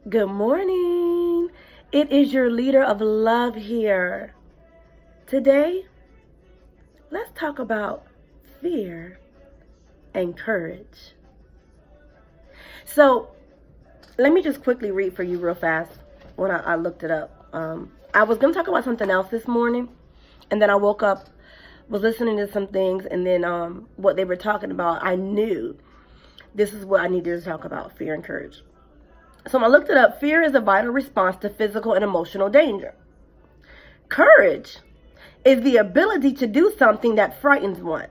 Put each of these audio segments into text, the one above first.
Good morning. It is your leader of love here. Today, let's talk about fear and courage. So, let me just quickly read for you real fast when I looked it up. I was going to talk about something else this morning, and then I woke up, was listening to some things, and then what they were talking about, I knew this is what I needed to talk about, fear and courage. So I looked it up. Fear is a vital response to physical and emotional danger. Courage is the ability to do something that frightens one.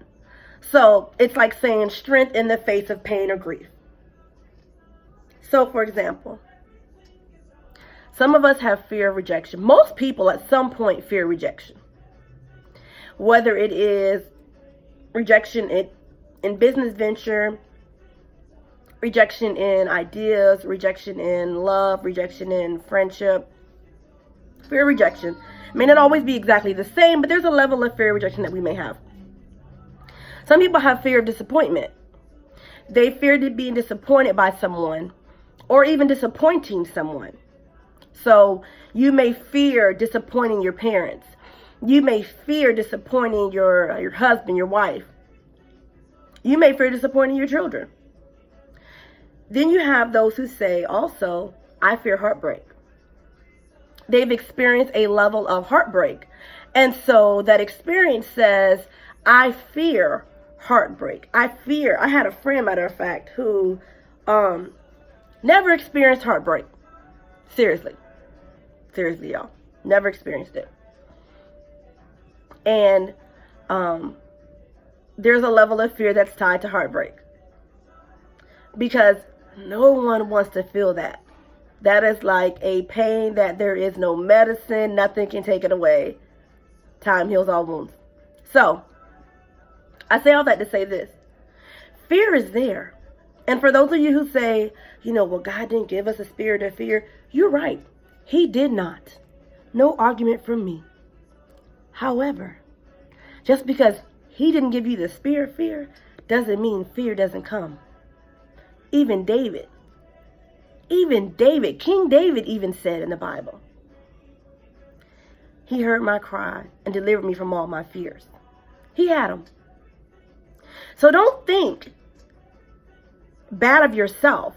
So it's like saying strength in the face of pain or grief. So for example, some of us have fear of rejection. Most people at some point fear rejection. Whether it is rejection in business venture, rejection in ideas, rejection in love, rejection in friendship. Fear of rejection may not always be exactly the same, but there's a level of fear of rejection that we may have. Some people have fear of disappointment. They fear being disappointed by someone or even disappointing someone. So you may fear disappointing your parents. You may fear disappointing your husband, your wife. You may fear disappointing your children. Then you have those who say also, I fear heartbreak. They've experienced a level of heartbreak. And so that experience says, I fear heartbreak. I had a friend, matter of fact, who never experienced heartbreak. Seriously, y'all. Never experienced it. And there's a level of fear that's tied to heartbreak. Because no one wants to feel that. That is like a pain that there is no medicine, nothing can take it away. Time heals all wounds. So, I say all that to say this. Fear is there. And for those of you who say, well, God didn't give us a spirit of fear, you're right. He did not. No argument from me. However, just because he didn't give you the spirit of fear doesn't mean fear doesn't come. Even David, King David even said in the Bible, he heard my cry and delivered me from all my fears. He had them. So don't think bad of yourself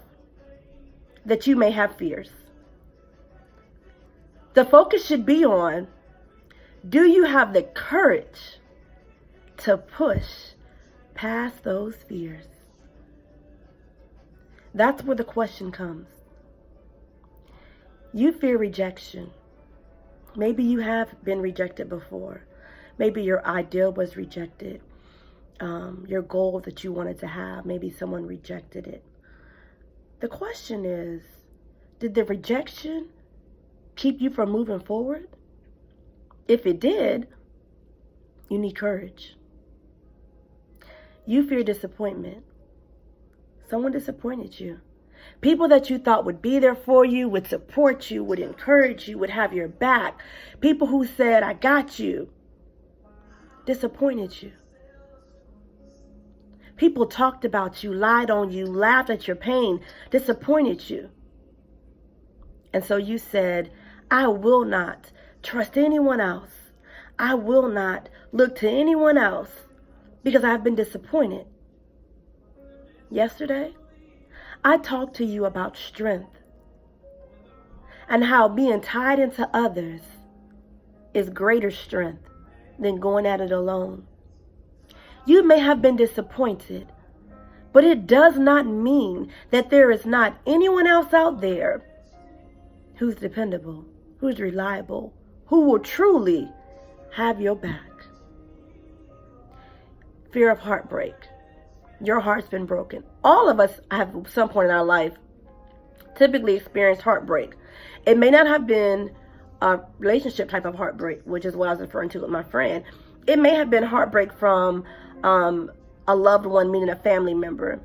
that you may have fears. The focus should be on, do you have the courage to push past those fears? That's where the question comes. You fear rejection. Maybe you have been rejected before. Maybe your ideal was rejected. Your goal that you wanted to have, maybe someone rejected it. The question is, did the rejection keep you from moving forward? If it did, you need courage. You fear disappointment. Someone disappointed you. People that you thought would be there for you, would support you, would encourage you, would have your back. People who said, I got you, disappointed you. People talked about you, lied on you, laughed at your pain, disappointed you. And so you said, I will not trust anyone else. I will not look to anyone else because I've been disappointed. Yesterday, I talked to you about strength and how being tied into others is greater strength than going at it alone. You may have been disappointed, but it does not mean that there is not anyone else out there who's dependable, who's reliable, who will truly have your back. Fear of heartbreak. Your heart's been broken. All of us have at some point in our life typically experienced heartbreak. It may not have been a relationship type of heartbreak, which is what I was referring to with my friend. It may have been heartbreak from a loved one, meaning a family member.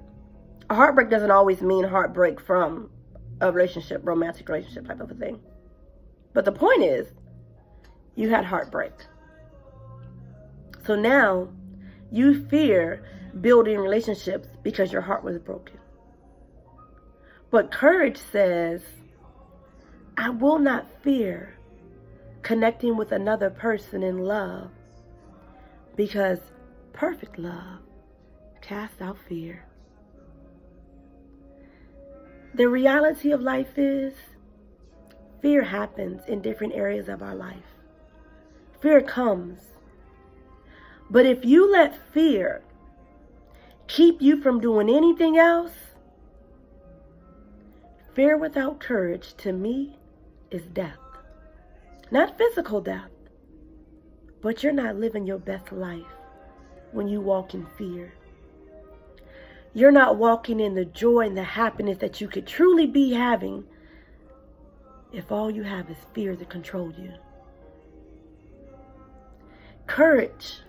A heartbreak doesn't always mean heartbreak from a relationship, romantic relationship type of a thing. But the point is, you had heartbreak. So now you fear building relationships because your heart was broken. But courage says, I will not fear connecting with another person in love, because perfect love casts out fear. The reality of life is, fear happens in different areas of our life. Fear comes. But if you let fear keep you from doing anything else, fear without courage, to me, is death. Not physical death, but you're not living your best life when you walk in fear. You're not walking in the joy and the happiness that you could truly be having if all you have is fear to control you. Courage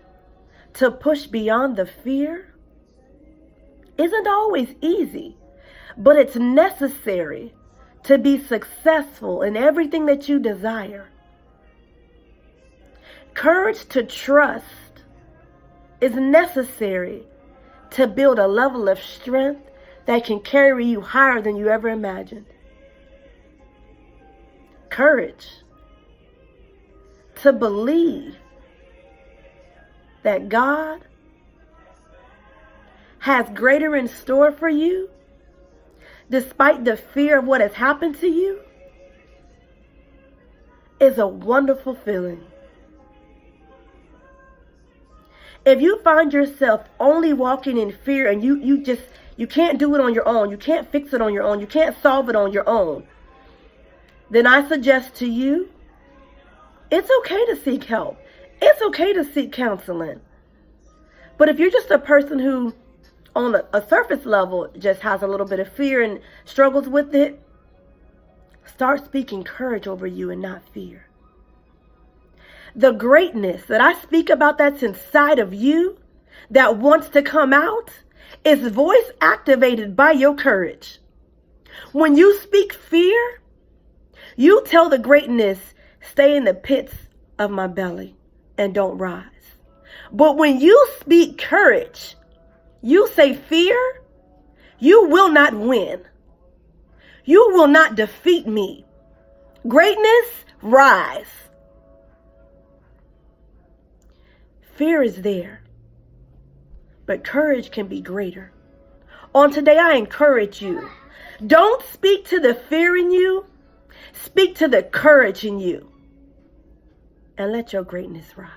to push beyond the fear isn't always easy, but it's necessary to be successful in everything that you desire. Courage to trust is necessary to build a level of strength that can carry you higher than you ever imagined. Courage to believe that God has greater in store for you, despite the fear of what has happened to you, is a wonderful feeling. If you find yourself only walking in fear and you can't do it on your own, you can't fix it on your own, you can't solve it on your own, then I suggest to you, it's okay to seek help. It's okay to seek counseling. But if you're just a person who, on a surface level, just has a little bit of fear and struggles with it, start speaking courage over you and not fear. The greatness that I speak about that's inside of you, that wants to come out, is voice activated by your courage. When you speak fear, you tell the greatness, stay in the pits of my belly and don't rise. But when you speak courage, you say, fear, you will not win. You will not defeat me. Greatness, rise. Fear is there, but courage can be greater. On today, I encourage you, don't speak to the fear in you, speak to the courage in you, and let your greatness rise.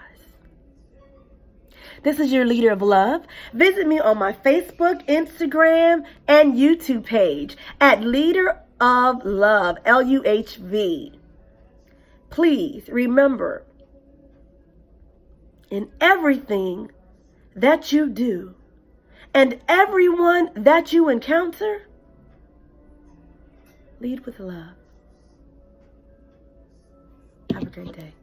This is your Leader of Love. Visit me on my Facebook, Instagram, and YouTube page at Leader of Love, LUHV. Please remember, in everything that you do and everyone that you encounter, lead with love. Have a great day.